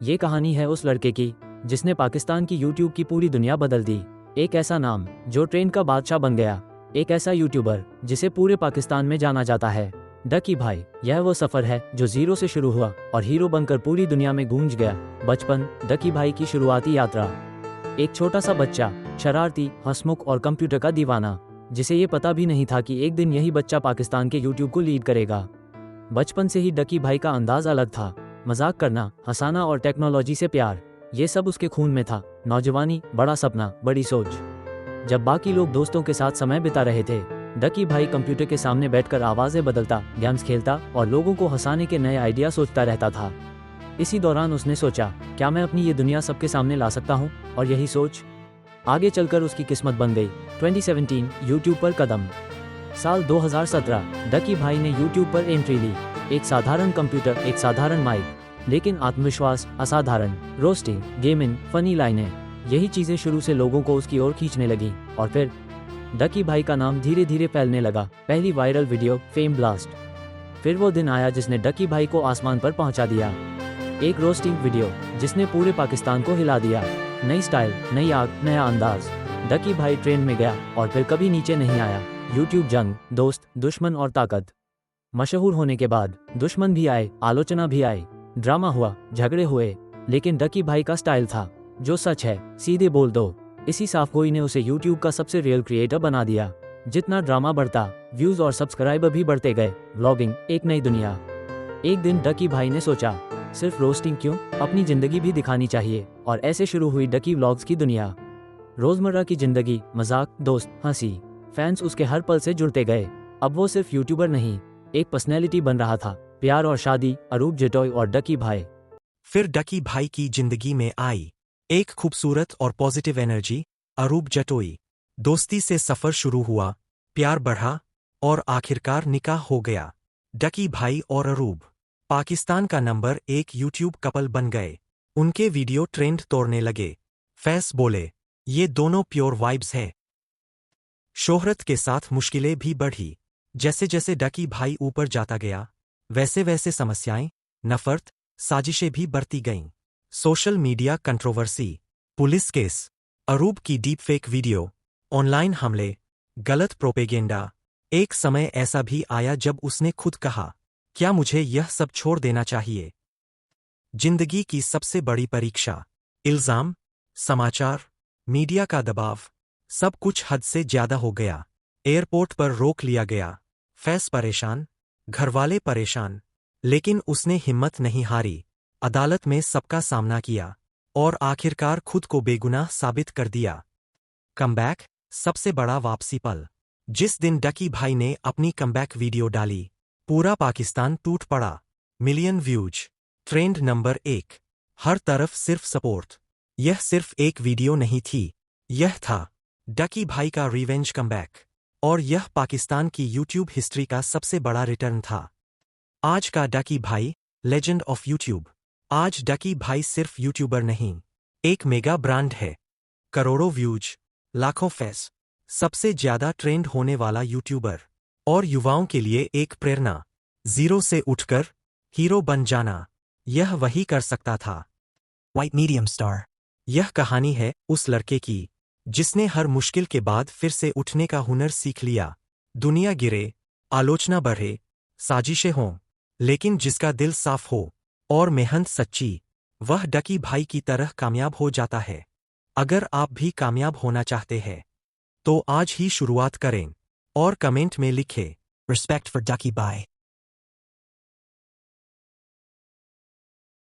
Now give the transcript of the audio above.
ये कहानी है उस लड़के की जिसने पाकिस्तान की यूट्यूब की पूरी दुनिया बदल दी। एक ऐसा नाम जो ट्रेंड का बादशाह बन गया। एक ऐसा यूट्यूबर जिसे पूरे पाकिस्तान में जाना जाता है, डकी भाई। यह वो सफर है जो जीरो से शुरू हुआ और हीरो बनकर पूरी दुनिया में गूंज गया। बचपन, डकी भाई की शुरुआती यात्रा। एक छोटा सा बच्चा, शरारती, हंसमुख और कंप्यूटर का दीवाना, जिसे ये पता भी नहीं था कि एक दिन यही बच्चा पाकिस्तान के यूट्यूब को लीड करेगा। बचपन से ही डकी भाई का अंदाज अलग था। मजाक करना, हंसाना और टेक्नोलॉजी से प्यार, ये सब उसके खून में था। नौजवानी, बड़ा सपना, बड़ी सोच। जब बाकी लोग दोस्तों के साथ समय बिता रहे थे, डकी भाई कंप्यूटर के सामने बैठकर आवाजें बदलता, गेम्स खेलता और लोगों को हंसाने के नए आइडिया सोचता रहता था। इसी दौरान उसने सोचा, क्या मैं अपनी ये दुनिया सबके सामने ला सकता हूँ? और यही सोच आगे चलकर उसकी किस्मत बन गई। 2017 यूट्यूब पर कदम। साल 2017, डकी भाई ने यूट्यूब पर एंट्री ली। एक साधारण कंप्यूटर, एक साधारण माइक, लेकिन आत्मविश्वास असाधारण। रोस्टिंग, गेमिंग, फनी लाइनें, यही चीजें शुरू से लोगों को उसकी ओर खींचने लगी। और फिर डकी भाई का नाम धीरे धीरे फैलने लगा। पहली वायरल वीडियो, फेम ब्लास्ट। फिर वो दिन आया जिसने डकी भाई को आसमान पर पहुंचा दिया। एक रोस्टिंग वीडियो जिसने पूरे पाकिस्तान को हिला दिया। नई स्टाइल, नई आग, नया अंदाज। डकी भाई ट्रेंड में गया और फिर कभी नीचे नहीं आया। यूट्यूब जंग, दोस्त, दुश्मन और ताकत। मशहूर होने के बाद दुश्मन भी आए, आलोचना भी आई, ड्रामा हुआ, झगड़े हुए, लेकिन डकी भाई का स्टाइल था, जो सच है सीधे बोल दो। इसी साफगोई ने उसे यूट्यूब का सबसे रियल क्रिएटर बना दिया। जितना ड्रामा बढ़ता, व्यूज और सब्सक्राइबर भी बढ़ते गए। व्लॉगिंग, एक नई दुनिया। एक दिन डकी भाई ने सोचा, सिर्फ रोस्टिंग क्यों, अपनी जिंदगी भी दिखानी चाहिए। और ऐसे शुरू हुई डकी व्लॉग्स की दुनिया। रोजमर्रा की जिंदगी, मजाक, दोस्त, हंसी। फैंस उसके हर पल से जुड़ते गए। अब वो सिर्फ यूट्यूबर नहीं, एक पर्सनैलिटी बन रहा था। प्यार और शादी, अरूप जटोई और डकी भाई। फिर डकी भाई की जिंदगी में आई एक खूबसूरत और पॉजिटिव एनर्जी, अरूप जटोई। दोस्ती से सफर शुरू हुआ, प्यार बढ़ा और आखिरकार निकाह हो गया। डकी भाई और अरूप पाकिस्तान का नंबर 1 यूट्यूब कपल बन गए। उनके वीडियो ट्रेंड तोड़ने लगे। फैंस बोले, ये दोनों प्योर वाइब्स है। शोहरत के साथ मुश्किलें भी बढ़ी। जैसे जैसे डकी भाई ऊपर जाता गया, वैसे वैसे समस्याएं, नफरत, साजिशें भी बढ़ती गईं। Social media controversy, police case, Arup की डीप फेक वीडियो, ऑनलाइन हमले, गलत प्रोपेगेंडा। एक समय ऐसा भी आया जब उसने खुद कहा, क्या मुझे यह सब छोड़ देना चाहिए? जिंदगी की सबसे बड़ी परीक्षा, इल्जाम, समाचार, मीडिया का दबाव, सब कुछ हद से ज्यादा हो गया। एयरपोर्ट पर रोक लिया गया, फैंस परेशान, घरवाले परेशान, लेकिन उसने हिम्मत नहीं हारी। अदालत में सबका सामना किया और आखिरकार खुद को बेगुनाह साबित कर दिया। कमबैक, सबसे बड़ा वापसी पल। जिस दिन डकी भाई ने अपनी कमबैक वीडियो डाली, पूरा पाकिस्तान टूट पड़ा। मिलियन व्यूज, ट्रेंड नंबर 1, हर तरफ सिर्फ सपोर्ट। यह सिर्फ एक वीडियो नहीं थी, यह था डकी भाई का रिवेंज कमबैक। और यह पाकिस्तान की यूट्यूब हिस्ट्री का सबसे बड़ा रिटर्न था। आज का डकी भाई, लेजेंड ऑफ यूट्यूब। आज डकी भाई सिर्फ यूट्यूबर नहीं, एक मेगा ब्रांड है। करोड़ों व्यूज, लाखों फैंस, सबसे ज्यादा ट्रेंड होने वाला यूट्यूबर। और युवाओं के लिए एक प्रेरणा। जीरो से उठकर हीरो बन जाना, यह वही कर सकता था। White medium star. यह कहानी है उस लड़के की जिसने हर मुश्किल के बाद फिर से उठने का हुनर सीख लिया। दुनिया गिरे, आलोचना बढ़े, साजिशें हों, लेकिन जिसका दिल साफ हो और मेहनत सच्ची, वह डकी भाई की तरह कामयाब हो जाता है। अगर आप भी कामयाब होना चाहते हैं, तो आज ही शुरुआत करें और कमेंट में लिखें, रिस्पेक्ट फॉर डकी भाई।